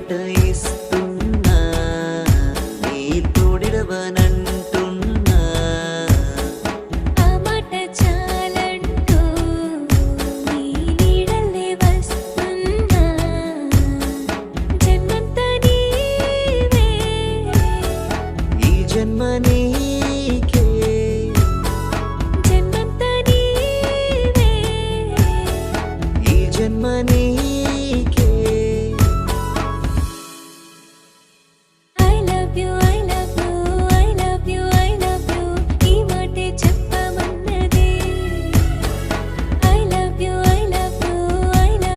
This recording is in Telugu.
మాట ఇస్తున్నా, నీ తోడిడవనంటున్నా. ఆ మాట చాలంటూ నీ నీడల్లే వస్తున్నా. జన్మంతా నీవే, ఈ జన్మ నీకే, జన్మంతా నీవే, ఈ జన్మ నీకే.